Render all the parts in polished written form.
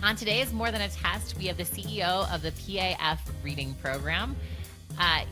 On today's More Than a Test, we have the CEO of the PAF reading program.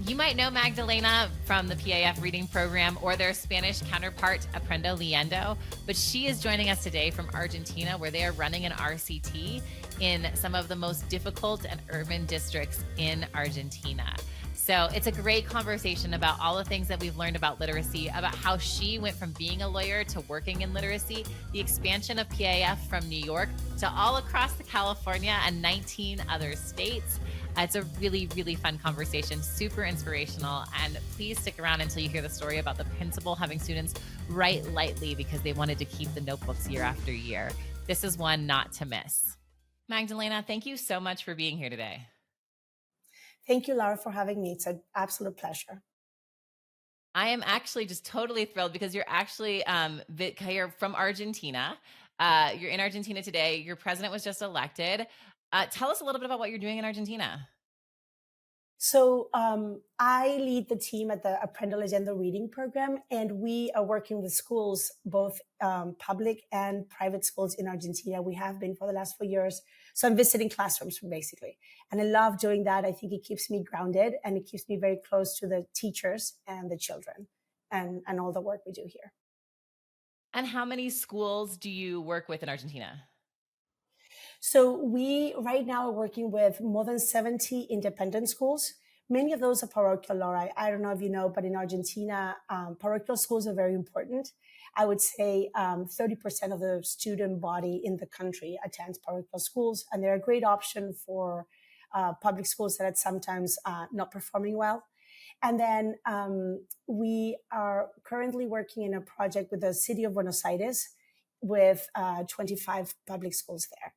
You might know Magdalena from the PAF reading program or their Spanish counterpart, Aprendo Leyendo, but she is joining us today from Argentina, where they are running an RCT in some of the most difficult and urban districts in Argentina. So it's a great conversation about all the things that we've learned about literacy, about how she went from being a lawyer to working in literacy, the expansion of PAF from New York to all across California and 19 other states. It's a really, really fun conversation, super inspirational. And please stick around until you hear the story about the principal having students write lightly because they wanted to keep the notebooks year after year. This is one not to miss. Magdalena, thank you so much for being here today. Thank you, Laura, for having me. It's an absolute pleasure. I am actually just totally thrilled because you're actually you're from Argentina. You're in Argentina today. Your president was just elected. Tell us a little bit about what you're doing in Argentina. So I lead the team at the Aprendo Leyendo reading program, and we are working with schools, both public and private schools in Argentina. We have been for the last 4 years. So I'm visiting classrooms basically. And I love doing that. I think it keeps me grounded and it keeps me very close to the teachers and the children and all the work we do here. And how many schools do you work with in Argentina? So we right now are working with more than 70 independent schools. Many of those are parochial, Laura. I don't know if you know, but in Argentina, parochial schools are very important. I would say 30% of the student body in the country attends parochial schools, and they're a great option for public schools that are sometimes not performing well. And then we are currently working in a project with the city of Buenos Aires with 25 public schools there.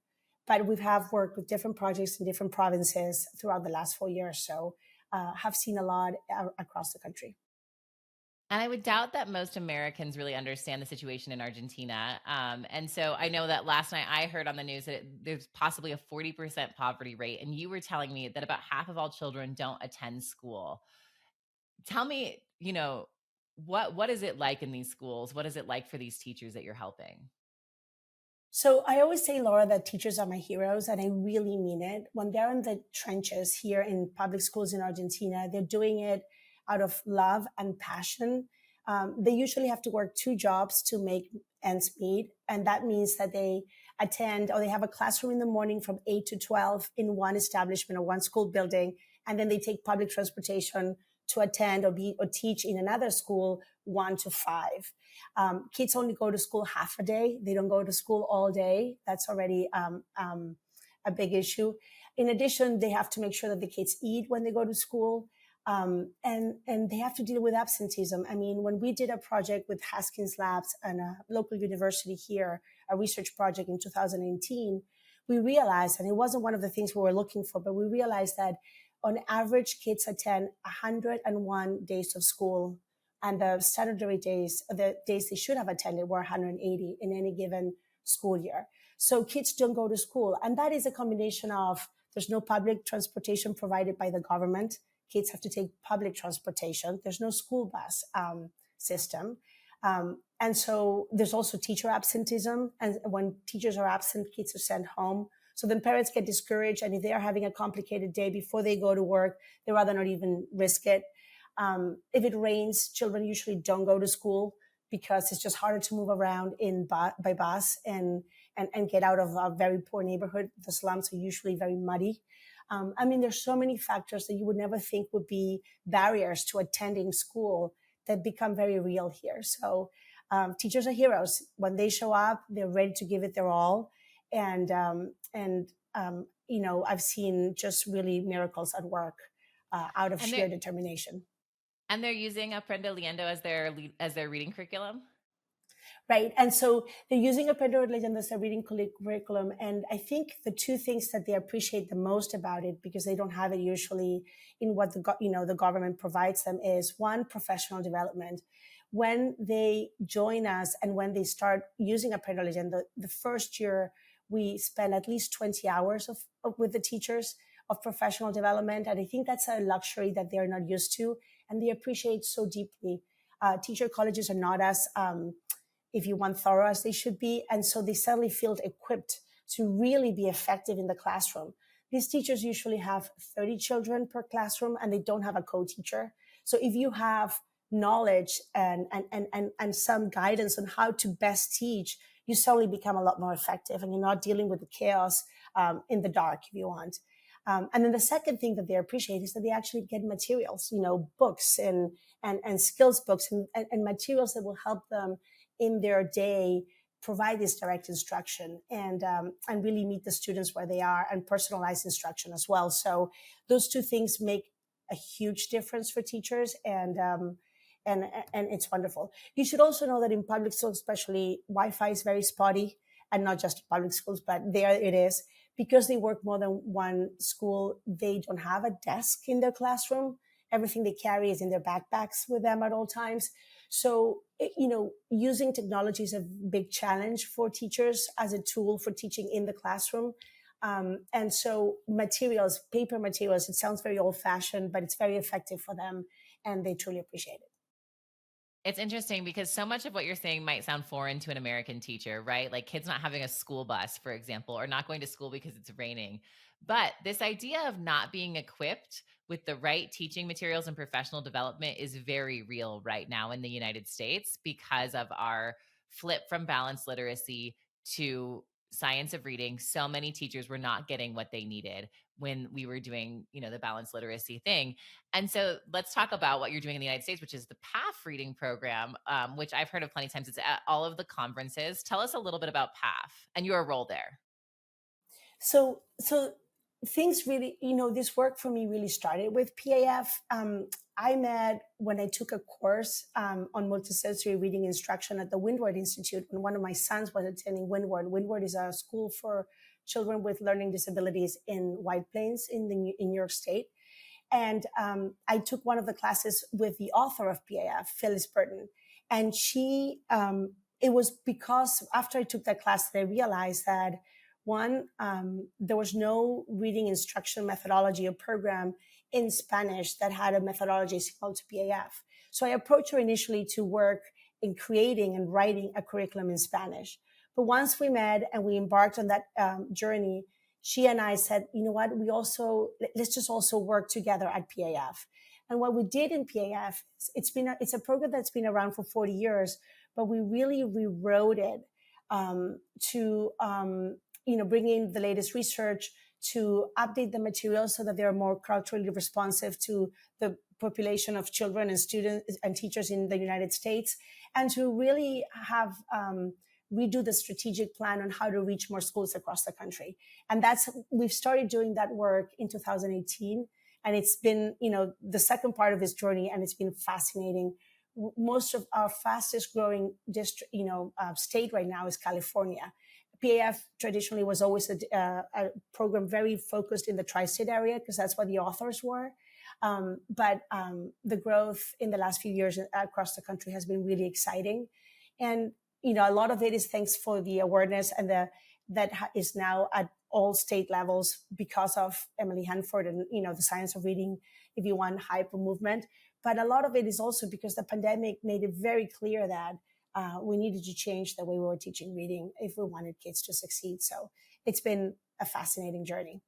But we have worked with different projects in different provinces throughout the last 4 years. So have seen a lot across the country. And I would doubt that most Americans really understand the situation in Argentina. And so I know that last night I heard on the news that there's possibly a 40% poverty rate. And you were telling me that about half of all children don't attend school. Tell me, what is it like in these schools? What is it like for these teachers that you're helping? So I always say, Laura, that teachers are my heroes, and I really mean it. When they're in the trenches here in public schools in Argentina, they're doing it out of love and passion. They usually have to work 2 jobs to make ends meet. And that means that they attend or they have a classroom in the morning from 8 to 12 in one establishment or one school building. And then they take public transportation to attend or teach in another school 1 to 5. Kids only go to school half a day. They don't go to school all day. That's already a big issue. In addition, they have to make sure that the kids eat when they go to school. And they have to deal with absenteeism. I mean, when we did a project with Haskins Labs and a local university here, a research project in 2018, we realized, and it wasn't one of the things we were looking for, but we realized that on average, kids attend 101 days of school, and the statutory days, the days they should have attended, were 180 in any given school year. So kids don't go to school. And that is a combination of there's no public transportation provided by the government. Kids have to take public transportation. There's no school bus system. And so there's also teacher absenteeism. And when teachers are absent, kids are sent home. So then parents get discouraged. And if they are having a complicated day before they go to work, they rather not even risk it. If it rains, children usually don't go to school because it's just harder to move around by bus and get out of a very poor neighborhood. The slums are usually very muddy. I mean, there's so many factors that you would never think would be barriers to attending school that become very real here. So teachers are heroes. When they show up, they're ready to give it their all. And I've seen just really miracles at work out of sheer determination. And they're using Aprendo Leyendo as their reading curriculum? Right. And so they're using Aprendo Leyendo as a reading curriculum. And I think the 2 things that they appreciate the most about it, because they don't have it usually in what the government provides them, is 1, professional development. When they join us and when they start using Aprendo Leyendo, the first year we spend at least 20 hours with the teachers of professional development. And I think that's a luxury that they're not used to, and they appreciate so deeply. Teacher colleges are not as, if you want, thorough as they should be. And so they suddenly feel equipped to really be effective in the classroom. These teachers usually have 30 children per classroom and they don't have a co-teacher. So if you have knowledge and some guidance on how to best teach, you suddenly become a lot more effective and you're not dealing with the chaos in the dark, if you want. And then the second thing that they appreciate is that they actually get materials, books and skills books and materials that will help them in their day provide this direct instruction and really meet the students where they are, and personalized instruction as well. So those two things make a huge difference for teachers, and it's wonderful. You should also know that in public schools, especially, Wi-Fi is very spotty, and not just public schools, but there it is. Because they work more than one school, they don't have a desk in their classroom. Everything they carry is in their backpacks with them at all times. So, using technology is a big challenge for teachers as a tool for teaching in the classroom. And so materials, paper materials, it sounds very old fashioned, but it's very effective for them and they truly appreciate it. It's interesting because so much of what you're saying might sound foreign to an American teacher, right? Like kids not having a school bus, for example, or not going to school because it's raining. But this idea of not being equipped with the right teaching materials and professional development is very real right now in the United States because of our flip from balanced literacy to science of reading. So many teachers were not getting what they needed when we were doing, the balanced literacy thing. And so let's talk about what you're doing in the United States, which is the PAF reading program, which I've heard of plenty of times. It's at all of the conferences. Tell us a little bit about PAF and your role there. So things really, this work for me really started with PAF. I met when I took a course on multisensory reading instruction at the Windward Institute when one of my sons was attending Windward. Windward is a school for children with learning disabilities in White Plains in New York State. And I took one of the classes with the author of PAF, Phyllis Burton. And it was because after I took that class that I realized that one, there was no reading instruction methodology or program in Spanish that had a methodology similar to PAF. So I approached her initially to work in creating and writing a curriculum in Spanish. But once we met and we embarked on that journey, she and I said, you know what, let's just also work together at PAF. And what we did in PAF, it's a program that's been around for 40 years, but we really rewrote it to bring in the latest research, to update the materials so that they're more culturally responsive to the population of children and students and teachers in the United States, and to really have redo the strategic plan on how to reach more schools across the country. And we've started doing that work in 2018. And it's been, the second part of this journey, and it's been fascinating. Most of our fastest growing state right now is California. PAF traditionally was always a program very focused in the tri-state area because that's what the authors were. But the growth in the last few years across the country has been really exciting. And, a lot of it is thanks for the awareness and that is now at all state levels because of Emily Hanford and, the science of reading, if you want, hyper movement. But a lot of it is also because the pandemic made it very clear that we needed to change the way we were teaching reading if we wanted kids to succeed. So it's been a fascinating journey.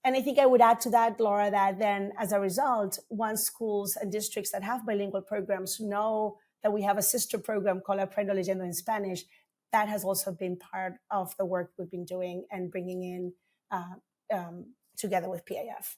And I think I would add to that, Laura, that then as a result, once schools and districts that have bilingual programs know that we have a sister program called Aprendo Leyendo in Spanish, that has also been part of the work we've been doing and bringing in together with PAF.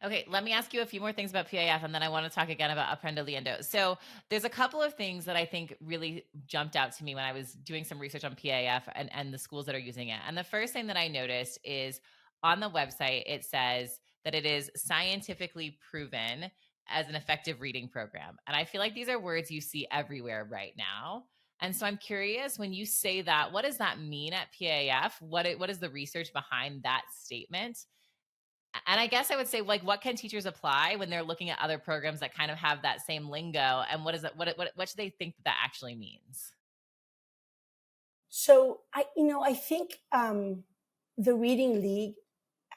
Okay, let me ask you a few more things about PAF, and then I want to talk again about Aprendo Leyendo. So there's a couple of things that I think really jumped out to me when I was doing some research on PAF and the schools that are using it. And the first thing that I noticed is on the website, it says that it is scientifically proven as an effective reading program. And I feel like these are words you see everywhere right now. And so I'm curious, when you say that, what does that mean at PAF? What is the research behind that statement? And I guess I would say, like, what can teachers apply when they're looking at other programs that kind of have that same lingo? And what should they think that actually means? So I think the Reading League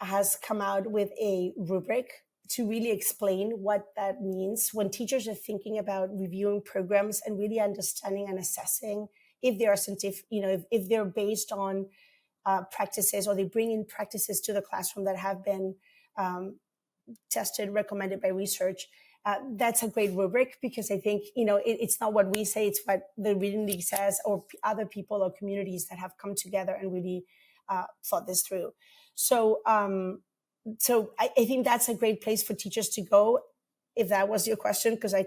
has come out with a rubric to really explain what that means when teachers are thinking about reviewing programs and really understanding and assessing if they are scientific, if they're based on practices, or they bring in practices to the classroom that have been tested, recommended by research. That's a great rubric, because I think, it's not what we say, it's what the Reading League says, or other people or communities that have come together and really thought this through. So I think that's a great place for teachers to go, if that was your question, because I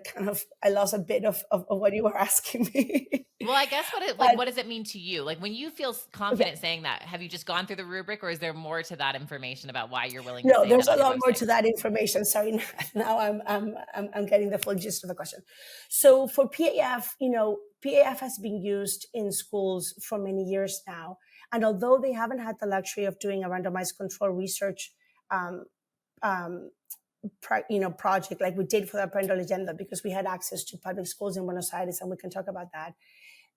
lost a bit of what you were asking me. Well, I guess what does it mean to you? Like, when you feel confident saying that, have you just gone through the rubric, or is there more to that information about why you're willing to say that? No, there's a lot more to that information. Sorry, now I'm getting the full gist of the question. So for PAF, PAF has been used in schools for many years now, and although they haven't had the luxury of doing a randomized control research project like we did for the parental agenda, because we had access to public schools in Buenos Aires, and we can talk about that.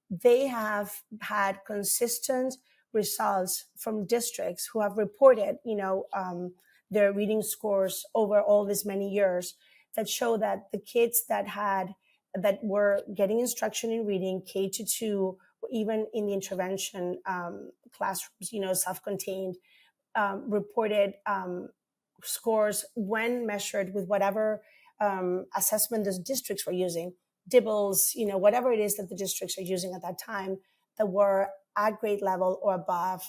They have had consistent results from districts who have reported, their reading scores over all these many years, that show that the kids that were getting instruction in reading K-2, even in the intervention classrooms, self-contained, reported scores when measured with whatever assessment the districts were using, DIBELS, whatever it is that the districts are using at that time, that were at grade level or above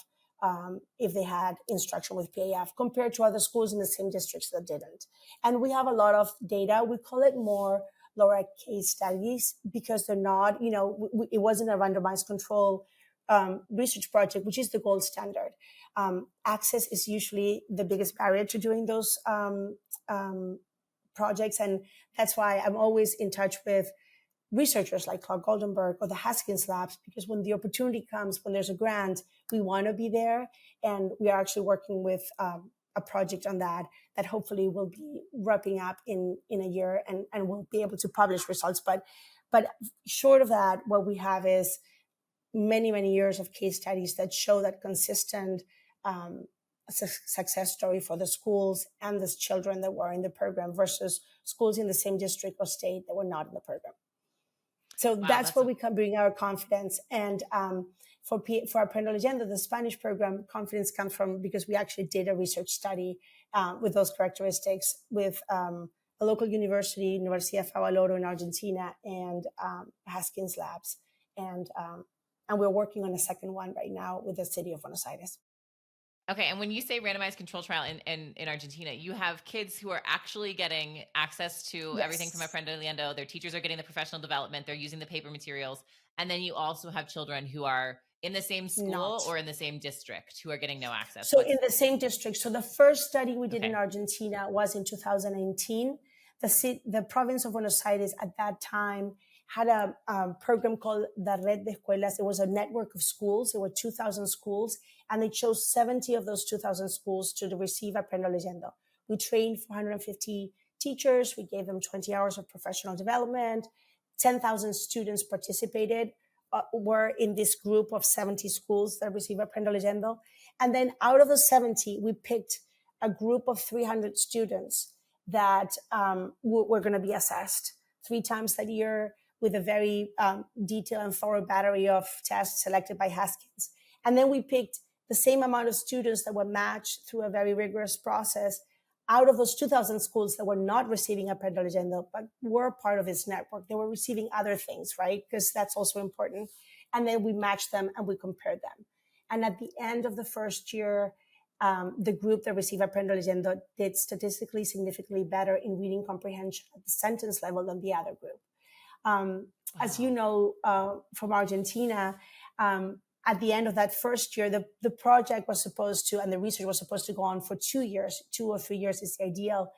if they had instruction with PAF, compared to other schools in the same districts that didn't. And we have a lot of data. We call it more, Laura, case studies, because they're not, it wasn't a randomized control research project, which is the gold standard. Access is usually the biggest barrier to doing those projects. And that's why I'm always in touch with researchers like Clark Goldenberg or the Haskins Labs, because when the opportunity comes, when there's a grant, we want to be there. And we are actually working with a project on that hopefully will be wrapping up in a year, and we'll be able to publish results. But short of that, what we have is many, many years of case studies that show that consistent success story for the schools and the children that were in the program versus schools in the same district or state that were not in the program. So that's where we can bring our confidence. And for our parental agenda, the Spanish program, confidence comes from, because we actually did a research study with those characteristics with a local university, Universidad Favaloro in Argentina, and Haskins Labs. And we're working on a second one right now with the city of Buenos Aires. Okay, and when you say randomized control trial in Argentina, you have kids who are actually getting access to everything from Aprendiendo. Their teachers are getting the professional development. They're using the paper materials. And then you also have children who are in the same school or in the same district who are getting no access. So in the same district. So the first study we did in Argentina was in 2019. The province of Buenos Aires at that time had a program called the Red de Escuelas. It was a network of schools. There were 2,000 schools, and they chose 70 of those 2,000 schools to receive Aprendo Leyendo. We trained 450 teachers. We gave them 20 hours of professional development. 10,000 students participated, were in this group of 70 schools that receive Aprendo Leyendo. And then out of the 70, we picked a group of 300 students that were going to be assessed 3 times that year, with a very detailed and thorough battery of tests selected by Haskins. And then we picked the same amount of students that were matched through a very rigorous process out of those 2,000 schools that were not receiving Aprendo Leyendo, but were part of this network. They were receiving other things, right? Because that's also important. And then we matched them and we compared them. And at the end of the first year, the group that received Aprendo Leyendo did statistically significantly better in reading comprehension at the sentence level than the other group. As you know, from Argentina, at the end of that first year, the project was supposed to, and the research was supposed to go on for 2 years. 2 or 3 years is the ideal.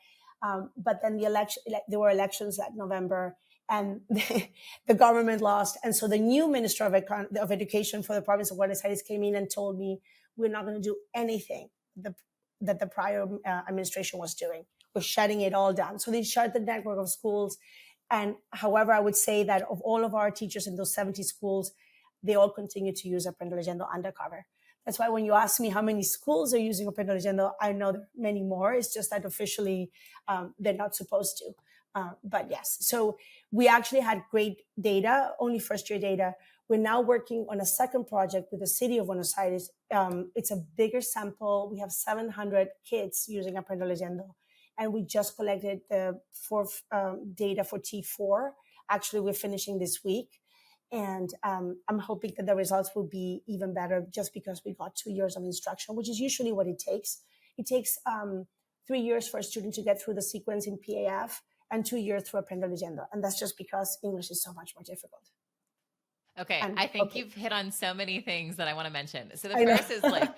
But then there were elections that November, and the government lost. And so the new Minister of Education for the province of Buenos Aires came in and told me, we're not going to do anything that the prior administration was doing. We're shutting it all down. So they shut the network of schools. And however, I would say that of all of our teachers in those 70 schools, they all continue to use Aprendo Leyendo undercover. That's why when you ask me how many schools are using Aprendo Leyendo, I know there are many more. It's just that officially they're not supposed to. But yes, so we actually had great data, only first year data, We're now working on a second project with the city of Buenos Aires. It's a bigger sample. We have 700 kids using Aprendo Leyendo, and we just collected the fourth data for T4. Actually, we're finishing this week. And I'm hoping that the results will be even better just because we got 2 years of instruction, which is usually what it takes. It takes 3 years for a student to get through the sequence in PAF and 2 years through Aprendo Leyendo. And that's just because English is so much more difficult. Okay, And I think you've hit on so many things that I want to mention. So the I know. first is like,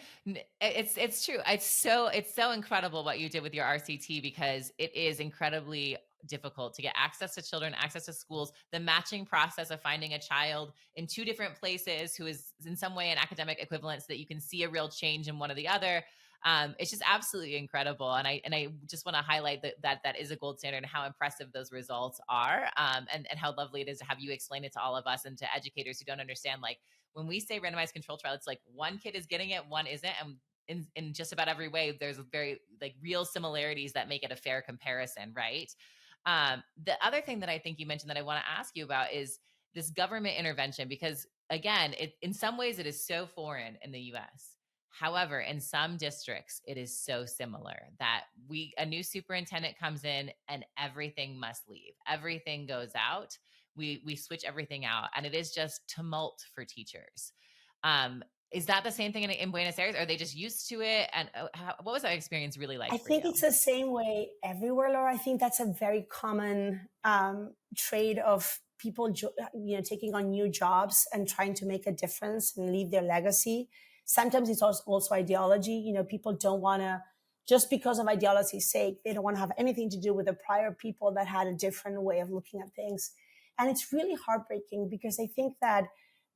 it's true. It's so incredible what you did with your RCT, because it is incredibly difficult to get access to children, access to schools, the matching process of finding a child in two different places who is in some way an academic equivalent so that you can see a real change in one or the other. It's just absolutely incredible, and I just want to highlight that is a gold standard and how impressive those results are, and how lovely it is to have you explain it to all of us and to educators who don't understand. Like, when we say randomized control trial, it's like one kid is getting it, one isn't, and in just about every way, there's very like real similarities that make it a fair comparison, right? The other thing that I think you mentioned that I want to ask you about is this government intervention, because again, in some ways it is so foreign in the US. However, in some districts, it is so similar that a new superintendent comes in and everything must leave. Everything goes out. We switch everything out, and it is just tumult for teachers. Is that the same thing in Buenos Aires? Are they just used to it? And what was that experience really like I for you? think it's the same way everywhere, Laura. I think that's a very common trait of people, taking on new jobs and trying to make a difference and leave their legacy. Sometimes it's also ideology. People don't want to, just because of ideology's sake, they don't want to have anything to do with the prior people that had a different way of looking at things. And it's really heartbreaking, because I think that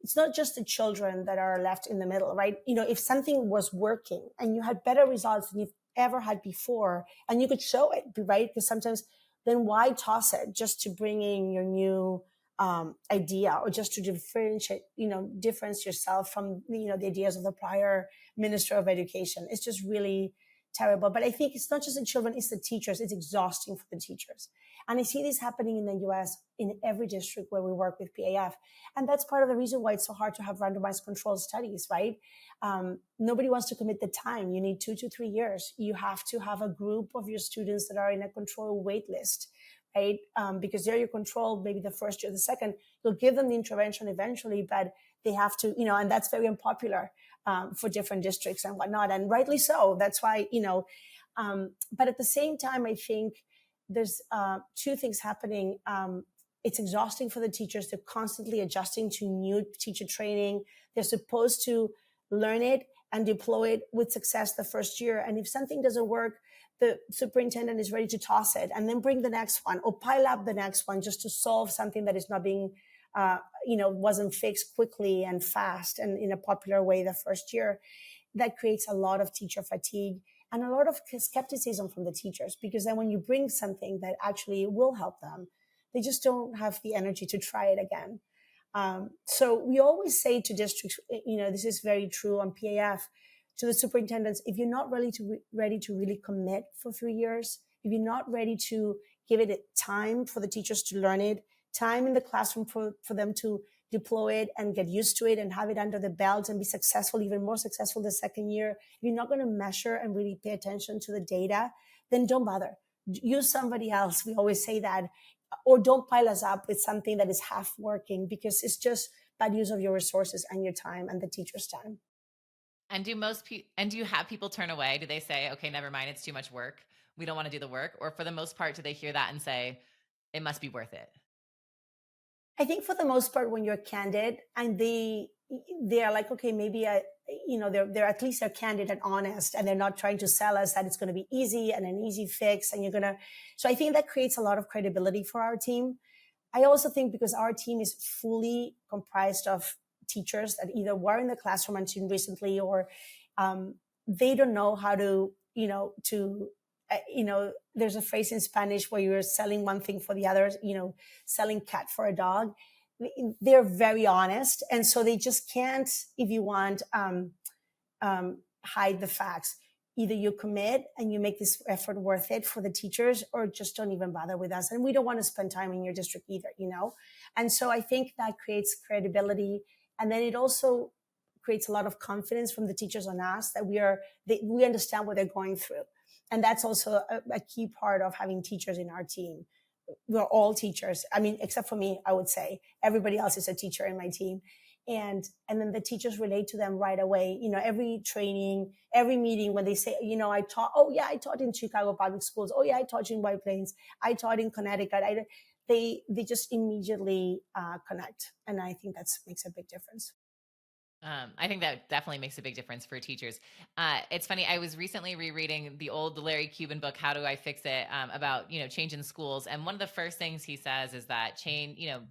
it's not just the children that are left in the middle, right? If something was working and you had better results than you've ever had before, and you could show it, right? Because sometimes, then why toss it just to bring in your new idea, or just to differentiate, difference yourself from, the ideas of the prior Minister of Education? It's just really terrible. But I think it's not just the children, it's the teachers. It's exhausting for the teachers. And I see this happening in the US in every district where we work with PAF. And that's part of the reason why it's so hard to have randomized controlled studies, right? Nobody wants to commit the time. You need 2 to 3 years. You have to have a group of your students that are in a control wait list, right? Because they're your control, maybe the first year, the second. You'll give them the intervention eventually, but they have to, and that's very unpopular for different districts and whatnot. And rightly so. That's why, but at the same time, I think there's 2 things happening. It's exhausting for the teachers. They're constantly adjusting to new teacher training. They're supposed to learn it and deploy it with success the first year. And if something doesn't work, the superintendent is ready to toss it and then bring the next one, or pile up the next one just to solve something that is not being, wasn't fixed quickly and fast and in a popular way the first year. That creates a lot of teacher fatigue and a lot of skepticism from the teachers, because then when you bring something that actually will help them, they just don't have the energy to try it again. So we always say to districts, this is very true on PAF, to the superintendents, if you're not ready to really commit for 3 years, if you're not ready to give it time for the teachers to learn it, time in the classroom for them to deploy it and get used to it and have it under the belt and be successful, even more successful the second year, if you're not going to measure and really pay attention to the data, then don't bother. Use somebody else. We always say that. Or don't pile us up with something that is half working, because it's just bad use of your resources and your time and the teacher's time. And do you have people turn away? Do they say, okay, never mind, it's too much work, we don't want to do the work? Or for the most part, do they hear that and say, it must be worth it? I think for the most part, when you're candid and they are like, okay, maybe they're at least they're candid and honest, and they're not trying to sell us that it's going to be easy and an easy fix. And so I think that creates a lot of credibility for our team. I also think because our team is fully comprised of teachers that either were in the classroom until recently, or they don't know how to, there's a phrase in Spanish where you're selling one thing for the other, selling cat for a dog. They're very honest. And so they just can't, if you want, hide the facts. Either you commit and you make this effort worth it for the teachers, or just don't even bother with us. And we don't want to spend time in your district either, And so I think that creates credibility And then it also creates a lot of confidence from the teachers on us that we understand what they're going through. And that's also a key part of having teachers in our team. We're all teachers. I mean, except for me, I would say everybody else is a teacher in my team. And then the teachers relate to them right away. Every training, every meeting, when they say, I taught in Chicago public schools. Oh yeah, I taught in White Plains. I taught in Connecticut. They just immediately connect. And I think that makes a big difference. I think that definitely makes a big difference for teachers. It's funny. I was recently rereading the old Larry Cuban book, How Do I Fix It? About, change in schools. And one of the first things he says is that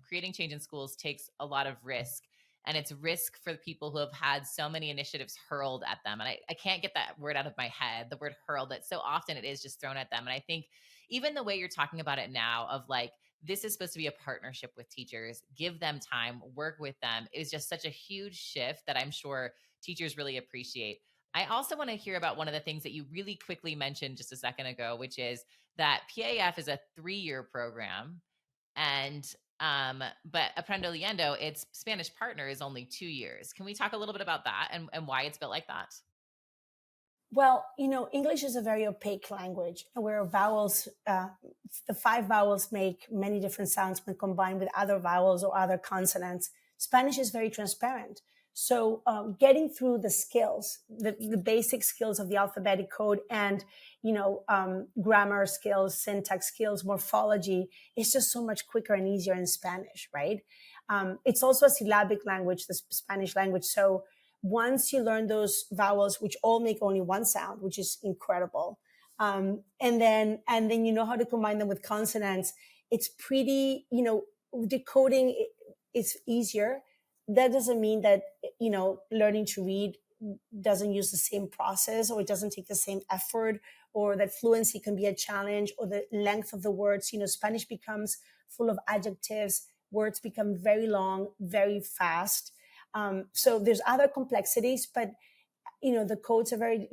creating change in schools takes a lot of risk. And it's risk for the people who have had so many initiatives hurled at them. And I can't get that word out of my head, the word hurled, that so often it is just thrown at them. And I think even the way you're talking about it now of like, this is supposed to be a partnership with teachers, give them time, work with them, is just such a huge shift that I'm sure teachers really appreciate. I also want to hear about one of the things that you really quickly mentioned just a second ago, which is that PAF is a 3-year program. And but Aprendo Leyendo, its Spanish partner, is only 2 years. Can we talk a little bit about that and why it's built like that? Well, English is a very opaque language, where vowels, the 5 vowels make many different sounds when combined with other vowels or other consonants. Spanish is very transparent. So getting through the skills, the basic skills of the alphabetic code and, grammar skills, syntax skills, morphology, is just so much quicker and easier in Spanish, right? It's also a syllabic language, the Spanish language. So once you learn those vowels, which all make only one sound, which is incredible, and then you know how to combine them with consonants, it's pretty, decoding is easier. That doesn't mean that, learning to read doesn't use the same process, or it doesn't take the same effort, or that fluency can be a challenge, or the length of the words. Spanish becomes full of adjectives. Words become very long, very fast. So there's other complexities, but the codes are very,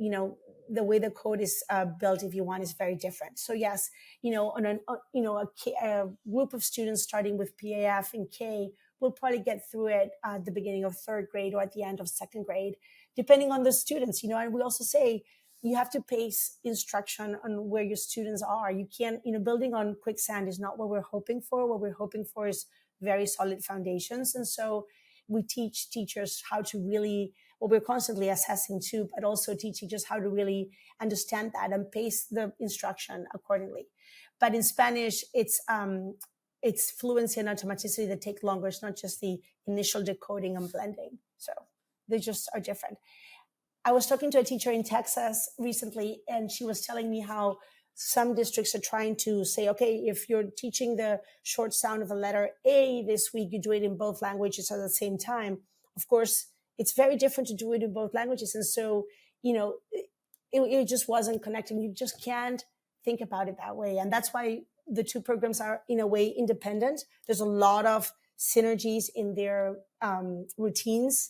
the way the code is built, if you want, is very different. So yes, on a group of students starting with PAF in K will probably get through it at the beginning of 3rd grade or at the end of 2nd grade, depending on the students. And we also say you have to pace instruction on where your students are. You can't, building on quicksand is not what we're hoping for. What we're hoping for is very solid foundations. And so we teach teachers how to really, well, we're constantly assessing too, but also teach teachers how to really understand that and pace the instruction accordingly. But in Spanish, it's fluency and automaticity that take longer. It's not just the initial decoding and blending. So they just are different. I was talking to a teacher in Texas recently, and she was telling me how some districts are trying to say, okay, if you're teaching the short sound of the letter A this week, you do it in both languages at the same time. Of course, it's very different to do it in both languages. And so, it just wasn't connecting. You just can't think about it that way. And that's why the 2 programs are, in a way, independent. There's a lot of synergies in their routines,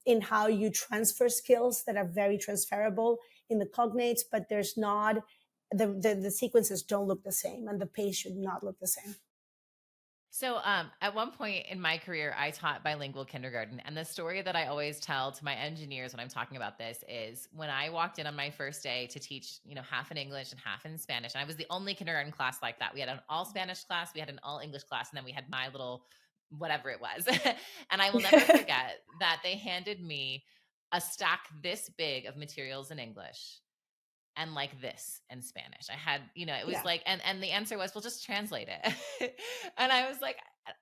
in how you transfer skills that are very transferable in the cognates, but there's not, the sequences don't look the same, and the pace should not look the same. So at one point in my career, I taught bilingual kindergarten. And the story that I always tell to my engineers when I'm talking about this is when I walked in on my first day to teach, half in English and half in Spanish. And I was the only kindergarten class like that. We had an all Spanish class, we had an all English class, and then we had my little whatever it was. And I will never forget that they handed me a stack this big of materials in English and like this in Spanish. I had, it was like, and the answer was, we'll just translate it. And I was like,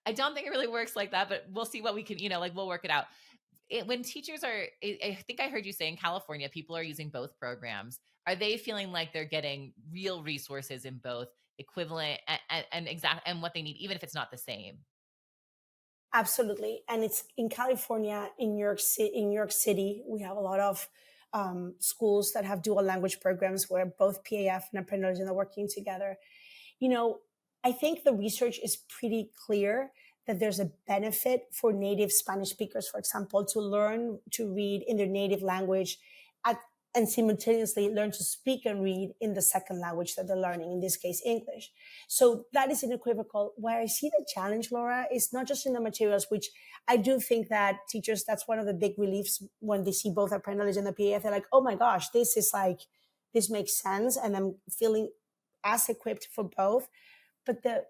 I don't think it really works like that, but we'll see what we can, we'll work it out. When teachers are, I think I heard you say in California, people are using both programs. Are they feeling like they're getting real resources in both, equivalent and exact, and what they need, even if it's not the same? Absolutely. And it's in California, in New York City, we have a lot of schools that have dual language programs where both PAF and Aprendo Leyendo are working together. I think the research is pretty clear that there's a benefit for native Spanish speakers, for example, to learn to read in their native language at and simultaneously learn to speak and read in the second language that they're learning, in this case, English. So that is unequivocal. Where I see the challenge, Laura, is not just in the materials, which I do think that teachers, that's one of the big reliefs when they see both Apprendage and the PAF. They're like, oh my gosh, this makes sense. And I'm feeling as equipped for both. But the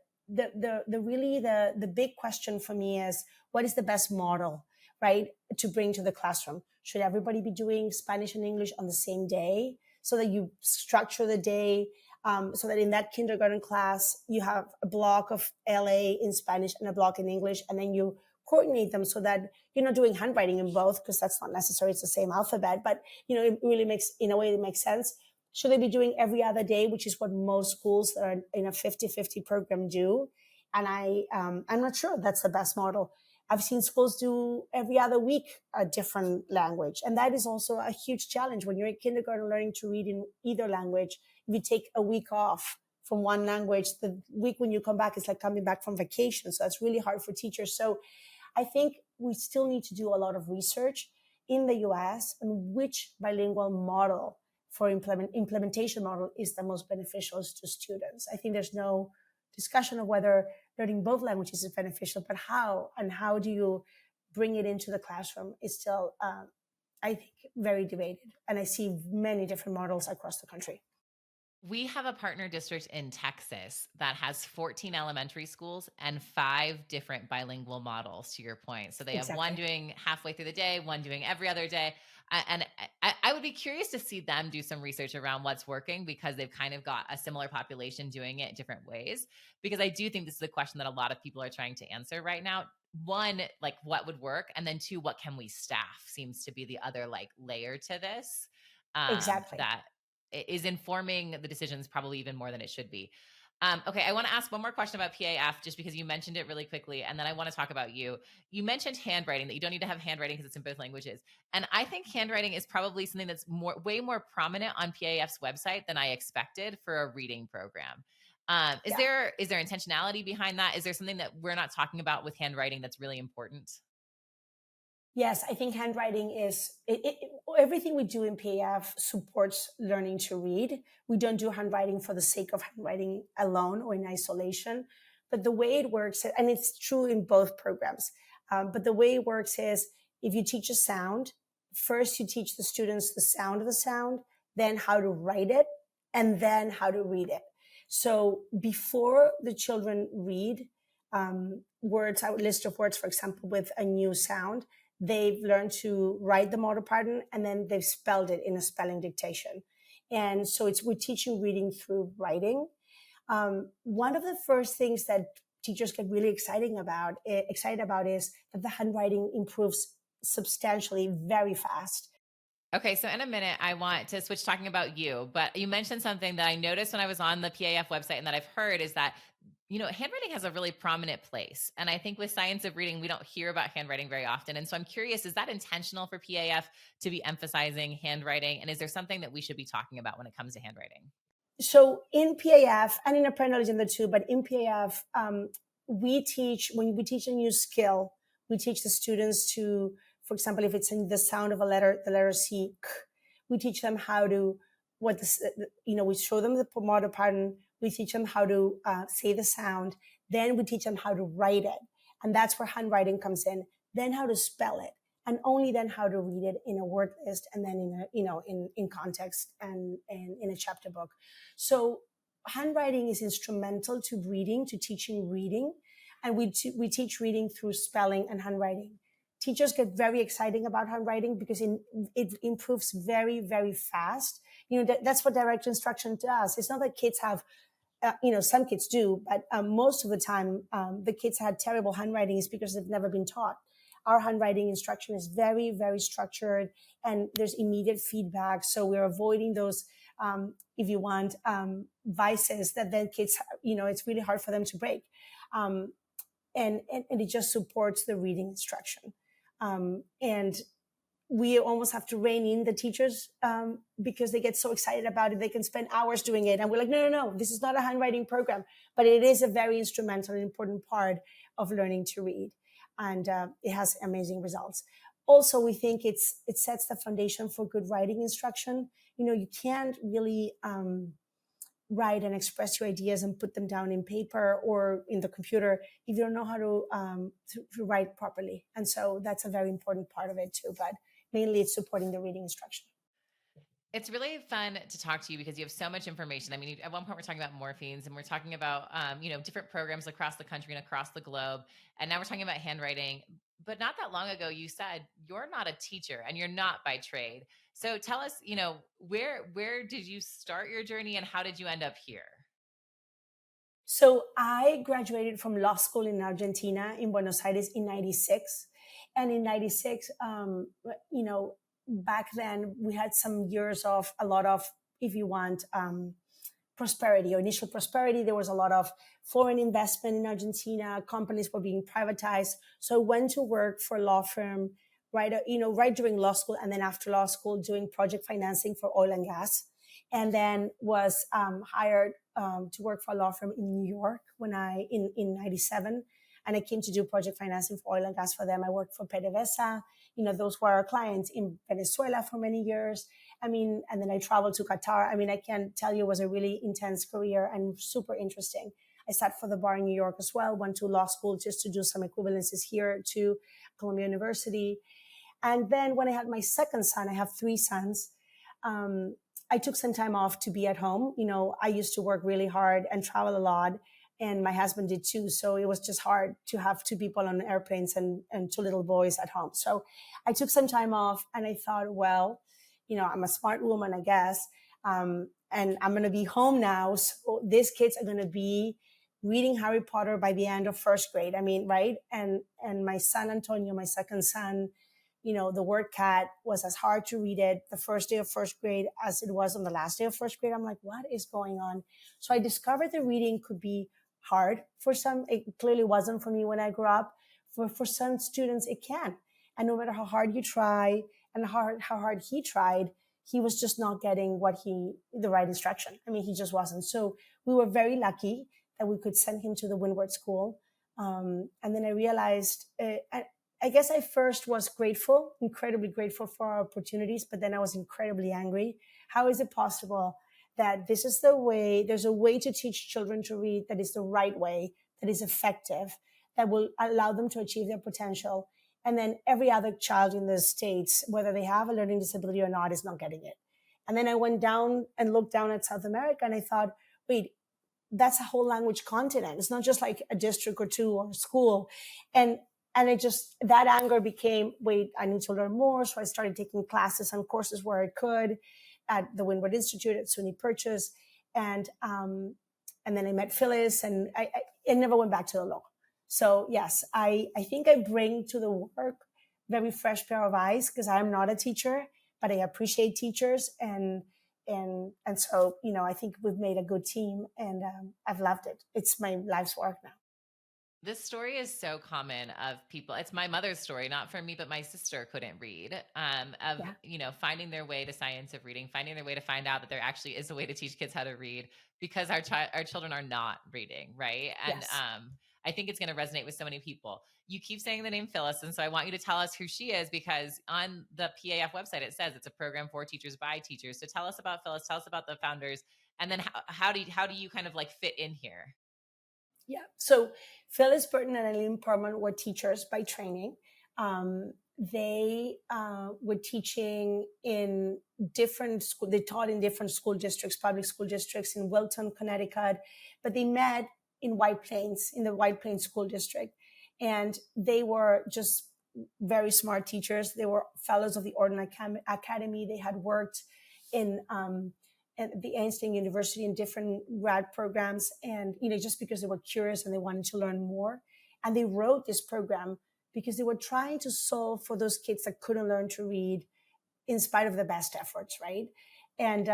big question for me is, what is the best model, right, to bring to the classroom? Should everybody be doing Spanish and English on the same day, so that you structure the day, so that in that kindergarten class you have a block of LA in Spanish and a block in English, and then you coordinate them so that you're not doing handwriting in both, because that's not necessary. It's the same alphabet, but it really makes, in a way, it makes sense. Should they be doing every other day, which is what most schools that are in a 50-50 program do? And I'm not sure that's the best model. I've seen schools do every other week a different language. And that is also a huge challenge when you're in kindergarten learning to read in either language. If you take a week off from one language, the week when you come back is like coming back from vacation. So that's really hard for teachers. So I think we still need to do a lot of research in the US on which bilingual model for implementation model is the most beneficial to students. I think there's no discussion of whether learning both languages is beneficial, but how do you bring it into the classroom is still, I think, very debated. And I see many different models across the country. We have a partner district in Texas that has 14 elementary schools and 5 different bilingual models, to your point. So they have one doing halfway through the day, one doing every other day. And I would be curious to see them do some research around what's working, because they've kind of got a similar population doing it different ways. Because I do think this is a question that a lot of people are trying to answer right now. One, like, what would work? And then 2, what can we staff seems to be the other like layer to this. That is informing the decisions probably even more than it should be. Okay, I want to ask one more question about PAF, just because you mentioned it really quickly, and then I want to talk about you. You mentioned handwriting, that you don't need to have handwriting because it's in both languages, and I think handwriting is probably something that's way more prominent on PAF's website than I expected for a reading program. Is there intentionality behind that? Is there something that we're not talking about with handwriting that's really important? Yes, I think handwriting is everything we do in PAF supports learning to read. We don't do handwriting for the sake of handwriting alone or in isolation. But the way it works, and it's true in both programs, but the way it works is, if you teach a sound, first you teach the students the sound of the sound, then how to write it, and then how to read it. So before the children read words, a list of words, for example, with a new sound, they've learned to write the motor pattern, and then they've spelled it in a spelling dictation. And so we're teaching reading through writing. One of the first things that teachers get really excited about is that the handwriting improves substantially very fast. Okay, so in a minute, I want to switch talking about you, but you mentioned something that I noticed when I was on the PAF website and that I've heard is that, handwriting has a really prominent place. And I think with science of reading, we don't hear about handwriting very often. And so I'm curious, is that intentional for PAF to be emphasizing handwriting? And is there something that we should be talking about when it comes to handwriting? So in PAF and in Apprendage in the two, but in PAF, when we teach a new skill, we teach the students to, for example, if it's in the sound of a letter, the letter C, k, we teach them how to, we show them the motor pattern, we teach them how to say the sound, then we teach them how to write it. And that's where handwriting comes in, then how to spell it, and only then how to read it in a word list, and then in context and in a chapter book. So handwriting is instrumental to reading, to teaching reading. And we teach reading through spelling and handwriting. Teachers get very excited about handwriting because it improves very, very fast. That's what direct instruction does. It's not that kids have, some kids do, but most of the time, the kids had terrible handwriting is because they've never been taught. Our handwriting instruction is very, very structured, and there's immediate feedback. So we're avoiding those, if you want, vices that then kids, it's really hard for them to break. And it just supports the reading instruction. And we almost have to rein in the teachers because they get so excited about it. They can spend hours doing it. And we're like, no, this is not a handwriting program. But it is a very instrumental and important part of learning to read. And it has amazing results. also we think it sets the foundation for good writing instruction. You can't really write and express your ideas and put them down in paper or in the computer if you don't know how to write properly. And so that's a very important part of it too. But mainly it's supporting the reading instruction. It's really fun to talk to you because you have so much information. I mean, at one point we're talking about morphemes and we're talking about, different programs across the country and across the globe. And now we're talking about handwriting. But not that long ago, you said you're not a teacher and you're not by trade. So tell us, where did you start your journey and how did you end up here? So I graduated from law school in Argentina, in Buenos Aires, in 96. And in 96, back then we had some years of a lot of, if you want, prosperity or initial prosperity. There was a lot of foreign investment in Argentina. Companies were being privatized. So I went to work for a law firm right during law school, and then after law school doing project financing for oil and gas, and then was hired to work for a law firm in New York in 97. And I came to do project financing for oil and gas for them. I worked for PDVSA. Those were our clients in Venezuela for many years. And then I traveled to Qatar. I can't tell you, it was a really intense career and super interesting. I sat for the bar in New York as well, went to law school just to do some equivalences here to Columbia University. And then when I had my second son, I have three sons, I took some time off to be at home. I used to work really hard and travel a lot, and my husband did too. So it was just hard to have two people on airplanes and two little boys at home. So I took some time off and I thought, well, I'm a smart woman, I guess. And I'm going to be home now. So these kids are going to be reading Harry Potter by the end of first grade. Right. And my son, Antonio, my second son, the word cat was as hard to read it the first day of first grade as it was on the last day of first grade. I'm like, what is going on? So I discovered that reading could be hard for some. It clearly wasn't for me when I grew up. For some students, it can. And no matter how hard you try and how hard he tried, he was just not getting the right instruction. He just wasn't. So we were very lucky that we could send him to the Windward School. And then I realized, I guess I first was grateful, incredibly grateful for our opportunities, but then I was incredibly angry. How is it possible that this is the way, there's a way to teach children to read that is the right way, that is effective, that will allow them to achieve their potential. And then every other child in the States, whether they have a learning disability or not, is not getting it. And then I went down and looked down at South America and I thought, wait, that's a whole language continent. It's not just like a district or two or a school. And that anger became, wait, I need to learn more. So I started taking classes and courses where I could at the Windward Institute, at SUNY Purchase. And then I met Phyllis and I never went back to the law. So yes, I think I bring to the work very fresh pair of eyes because I'm not a teacher, but I appreciate teachers. And so, I think we've made a good team and I've loved it. It's my life's work now. This story is so common of people. It's my mother's story, not for me, but my sister couldn't read. Finding their way to science of reading, finding their way to find out that there actually is a way to teach kids how to read because our children are not reading, right? And yes. I think it's going to resonate with so many people. You keep saying the name Phyllis, and so I want you to tell us who she is because on the PAF website it says it's a program for teachers by teachers. So tell us about Phyllis. Tell us about the founders, and then how do you kind of like fit in here? Yeah. So Phyllis Burton and Eileen Perlman were teachers by training. They were teaching in different schools. They taught in different school districts, public school districts in Wilton, Connecticut, but they met in White Plains, in the White Plains School District. And they were just very smart teachers. They were fellows of the Orton Academy. They had worked in at the Einstein University in different grad programs. And, just because they were curious and they wanted to learn more. And they wrote this program because they were trying to solve for those kids that couldn't learn to read in spite of the best efforts, right? And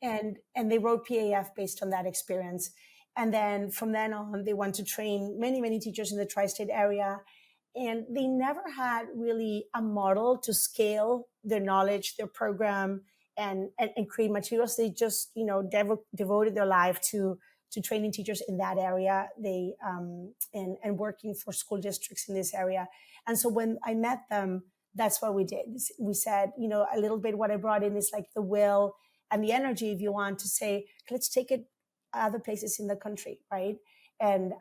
they wrote PAF based on that experience. And then from then on, they went to train many, many teachers in the tri-state area. And they never had really a model to scale their knowledge, their program, and create materials. They just, devoted their life to training teachers in that area. They, and working for school districts in this area. And so when I met them, that's what we did. We said, a little bit what I brought in is like the will and the energy, if you want, to say, let's take it other places in the country, right? And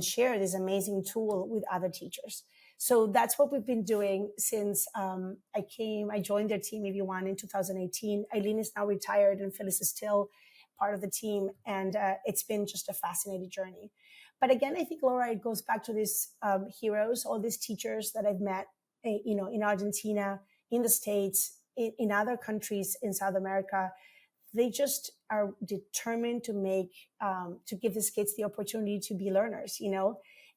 share this amazing tool with other teachers. So that's what we've been doing since I joined their team, if you want, in 2018. Eileen is now retired and Phyllis is still part of the team. And it's been just a fascinating journey. But again, I think, Laura, it goes back to these heroes, all these teachers that I've met, in Argentina, in the States, in other countries in South America. They just are determined to give these kids the opportunity to be learners,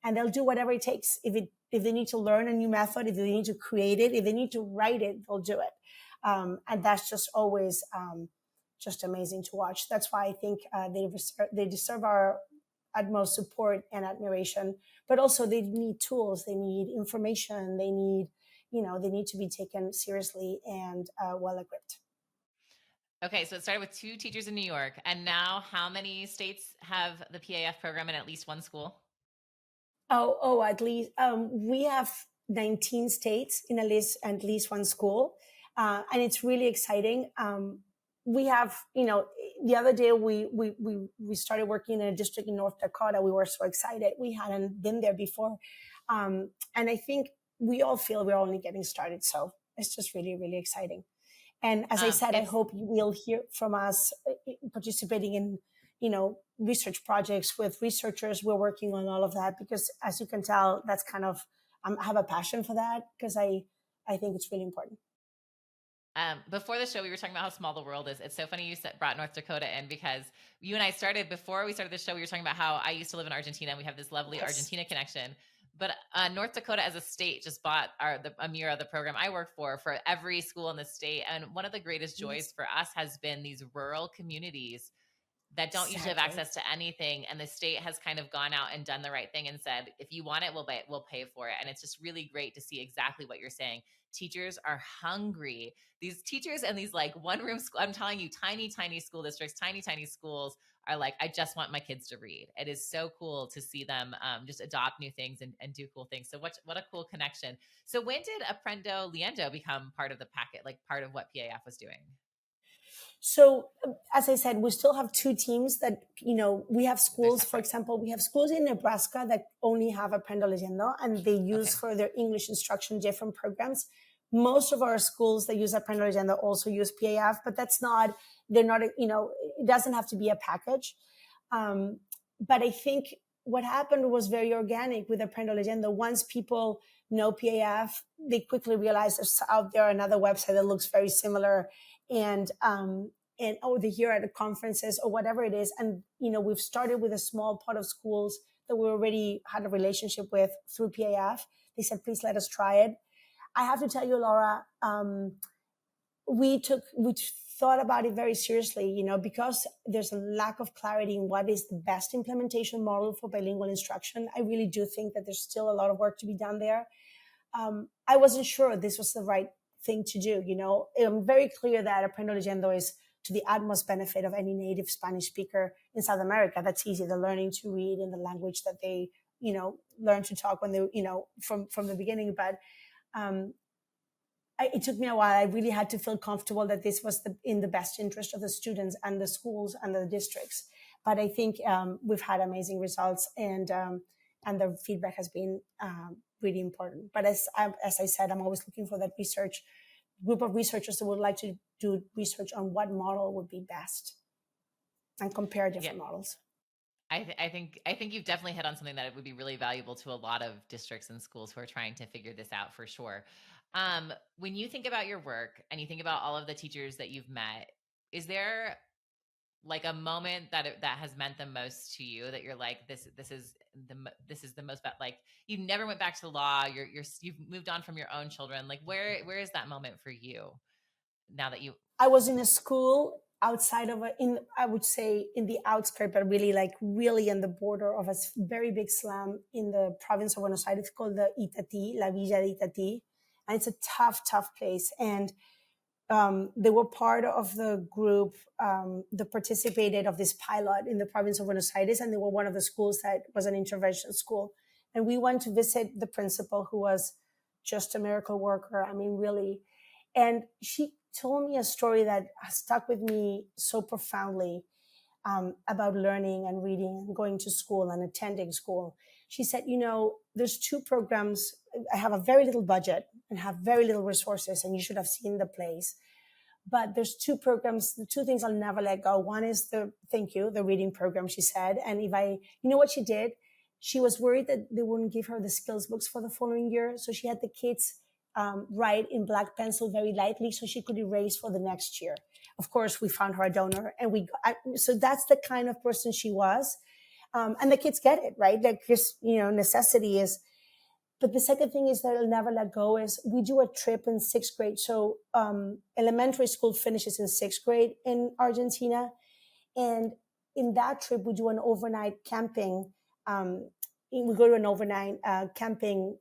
and they'll do whatever it takes. If they need to learn a new method, if they need to create it, if they need to write it, they'll do it. And that's just always just amazing to watch. That's why I think they deserve our utmost support and admiration, but also they need tools, they need information, they need to be taken seriously and well equipped. Okay, so it started with 2 teachers in New York, and now how many states have the PAF program in at least one school? At least we have 19 states in at least one school, and it's really exciting. We have, the other day we started working in a district in North Dakota. We were so excited. We hadn't been there before, and I think we all feel we're only getting started. So it's just really, really exciting. And as I said, I hope you will hear from us participating in, research projects with researchers. We're working on all of that because, as you can tell, that's kind of, I have a passion for that because I think it's really important. Before the show, we were talking about how small the world is. It's so funny you brought North Dakota in because you and I before we started the show, we were talking about how I used to live in Argentina and we have this lovely Argentina connection. But North Dakota as a state just bought a mirror of the program I work for every school in the state. And one of the greatest joys for us has been these rural communities that don't usually have access to anything. And the state has kind of gone out and done the right thing and said, if you want it, we'll pay for it. And it's just really great to see exactly what you're saying. Teachers are hungry. These teachers and these like one room school, I'm telling you, tiny school districts, tiny schools are like, I just want my kids to read. It is so cool to see them just adopt new things and do cool things. So what a cool connection. So when did Aprendo Liendo become part of the packet, like part of what PAF was doing? So as I said, we still have 2 teams that, we have schools, for example, we have schools in Nebraska that only have Aprendo Leyendo and they use for their English instruction different programs. Most of our schools that use Aprendo Leyendo also use PAF, but they're not, it doesn't have to be a package. But I think what happened was very organic with Aprendo Leyendo. Once people know PAF, they quickly realize there's out there another website that looks very similar. And they hear at the conferences or whatever it is. And, we've started with a small part of schools that we already had a relationship with through PAF. They said, please let us try it. I have to tell you, Laura, we thought about it very seriously, because there's a lack of clarity in what is the best implementation model for bilingual instruction. I really do think that there's still a lot of work to be done there. I wasn't sure this was the right thing to do. I'm very clear that Aprendo Leyendo is to the utmost benefit of any native Spanish speaker in South America. That's easy. They're learning to read in the language that they, learn to talk when they, from the beginning. But it took me a while. I really had to feel comfortable that this was in the best interest of the students and the schools and the districts. But I think we've had amazing results, and the feedback has been really important. But as I said, I'm always looking for that group of researchers that would like to do research on what model would be best and compare different models. I think you've definitely hit on something that it would be really valuable to a lot of districts and schools who are trying to figure this out for sure. When you think about your work and you think about all of the teachers that you've met, is there like a moment that has meant the most to you that you're like, this is the most, like you never went back to the law. You've moved on from your own children. Like where is that moment for you now that I was in a school outside of I would say in the outskirts, but really in the border of a very big slum in the province of Buenos Aires called the Itatí, La Villa de Itatí. And it's a tough place. And they were part of the group that participated of this pilot in the province of Buenos Aires. And they were one of the schools that was an intervention school. And we went to visit the principal, who was just a miracle worker. I mean, really. And she told me a story that has stuck with me so profoundly, about learning and reading and going to school and attending school. She said, there's two programs. I have a very little budget and have very little resources, and you should have seen the place. But there's two programs, the two things I'll never let go. One is the reading program, she said. And you know what she did? She was worried that they wouldn't give her the skills books for the following year. So she had the kids write in black pencil very lightly so she could erase for the next year. Of course, we found her a donor, and so that's the kind of person she was. And the kids get it, right? Like, just, necessity is. But the second thing is that I'll never let go is we do a trip in sixth grade. So elementary school finishes in sixth grade in Argentina. And in that trip, we do an overnight camping. We go to an overnight camping,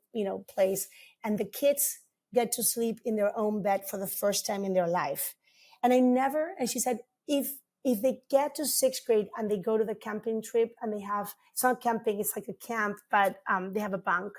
place, and the kids get to sleep in their own bed for the first time in their life. And and she said, if they get to sixth grade and they go to the camping trip and it's not camping, it's like a camp, but they have a bunk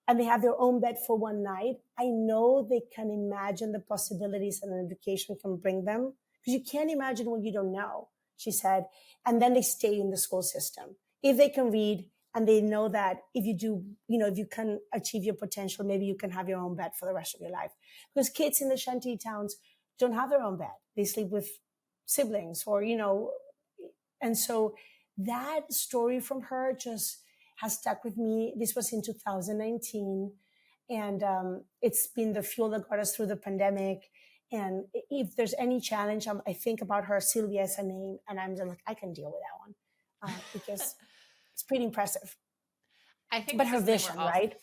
and they have their own bed for one night, I know they can imagine the possibilities that an education can bring them, because you can't imagine what you don't know, she said. And then they stay in the school system. If they can read and they know that if you do, if you can achieve your potential, maybe you can have your own bed for the rest of your life. Because kids in the shanty towns don't have their own bed. They sleep with siblings and so that story from her just has stuck with me. This was in 2019, and it's been the fuel that got us through the pandemic. And if there's any challenge, I think about her. Sylvia is her name, and I'm just like, I can deal with that one because it's pretty impressive. But her vision, right?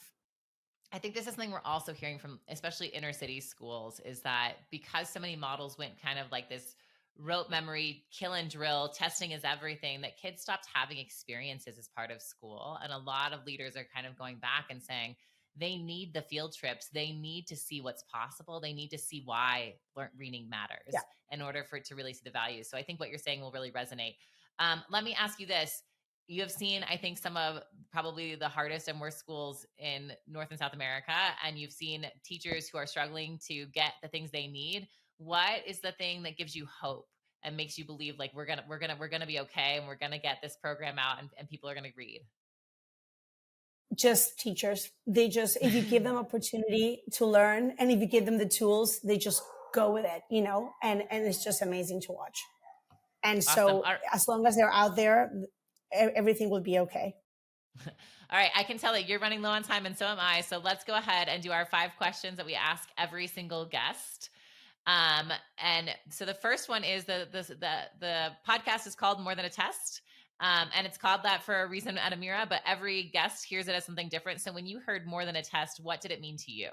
I think this is something we're also hearing from especially inner city schools, is that because so many models went kind of like this rote memory, kill and drill, testing is everything, that kids stopped having experiences as part of school. And a lot of leaders are kind of going back and saying they need the field trips. They need to see what's possible. They need to see why reading matters in order for it to really see the value. So I think what you're saying will really resonate. Let me ask you this. You have seen, I think, some of probably the hardest and worst schools in North and South America, and you've seen teachers who are struggling to get the things they need. What is the thing that gives you hope and makes you believe like we're gonna be okay, and we're gonna get this program out, and people are gonna read? Just teachers. If you give them opportunity to learn, and if you give them the tools, they just go with it, and it's just amazing to watch. And awesome. So as long as they're out there, everything will be okay. All right. I can tell that you're running low on time, and so am I. So let's go ahead and do our 5 questions that we ask every single guest. And so the first one is the podcast is called More Than a Test. And it's called that for a reason at Amira, but every guest hears it as something different. So when you heard more than a test, what did it mean to you?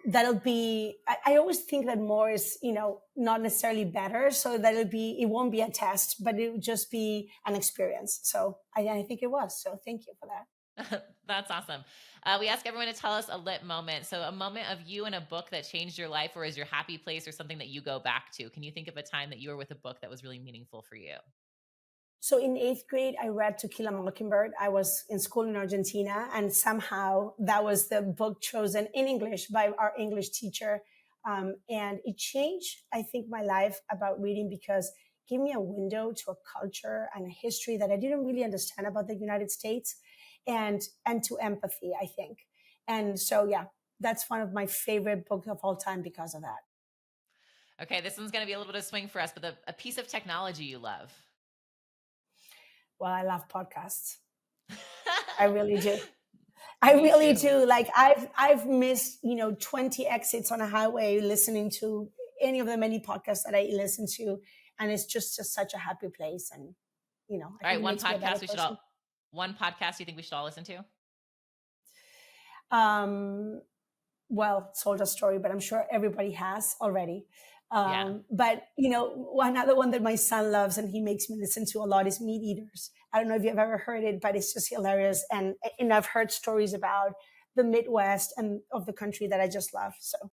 That'll be, I always think that more is, not necessarily better. So it won't be a test, but it would just be an experience. So I think it was. So thank you for that. That's awesome. We ask everyone to tell us a lit moment. So a moment of you in a book that changed your life, or is your happy place, or something that you go back to. Can you think of a time that you were with a book that was really meaningful for you? So in 8th grade, I read To Kill a Mockingbird. I was in school in Argentina, and somehow that was the book chosen in English by our English teacher. And it changed, I think, my life about reading, because it gave me a window to a culture and a history that I didn't really understand about the United States, and to empathy, I think. And so, yeah, that's one of my favorite books of all time because of that. Okay, this one's going to be a little bit of swing for us, but a piece of technology you love. Well, I love podcasts. I really do. I really do. Like I've missed, 20 exits on a highway listening to any of the many podcasts that I listen to. And it's just such a happy place. And, all right. One podcast you think we should all listen to? Well, Sold a Story, but I'm sure everybody has already. But, another one that my son loves and he makes me listen to a lot is Meat Eaters. I don't know if you've ever heard it, but it's just hilarious. And I've heard stories about the Midwest and of the country that I just love. So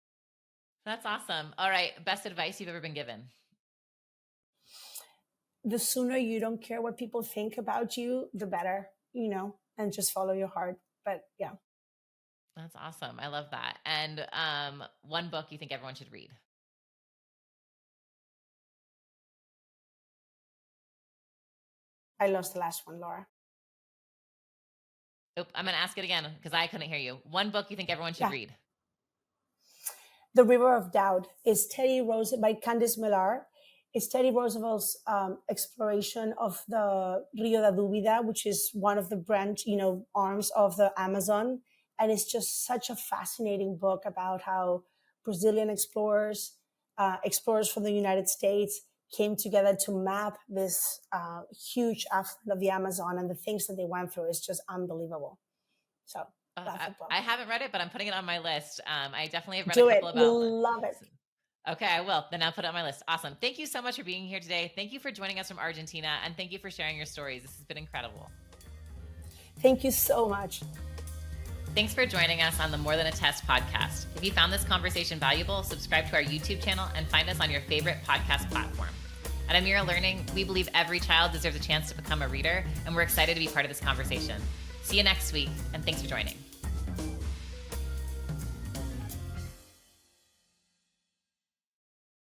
that's awesome. All right. Best advice you've ever been given? The sooner you don't care what people think about you, the better, and just follow your heart. But yeah. That's awesome. I love that. And one book you think everyone should read? I lost the last one, Laura. Oh, I'm going to ask it again because I couldn't hear you. One book you think everyone should read? The River of Doubt is by Candice Millar. It's Teddy Roosevelt's exploration of the Rio da Dúvida, which is one of the arms of the Amazon. And it's just such a fascinating book about how Brazilian explorers from the United States came together to map this huge affluent of the Amazon, and the things that they went through is just unbelievable. So I haven't read it, but I'm putting it on my list. I definitely have read a couple about. You'll love it. Okay, I will. Then I'll put it on my list. Awesome. Thank you so much for being here today. Thank you for joining us from Argentina, and thank you for sharing your stories. This has been incredible. Thank you so much. Thanks for joining us on the More Than a Test podcast. If you found this conversation valuable, subscribe to our YouTube channel and find us on your favorite podcast platform. At Amira Learning, we believe every child deserves a chance to become a reader, and we're excited to be part of this conversation. See you next week, and thanks for joining.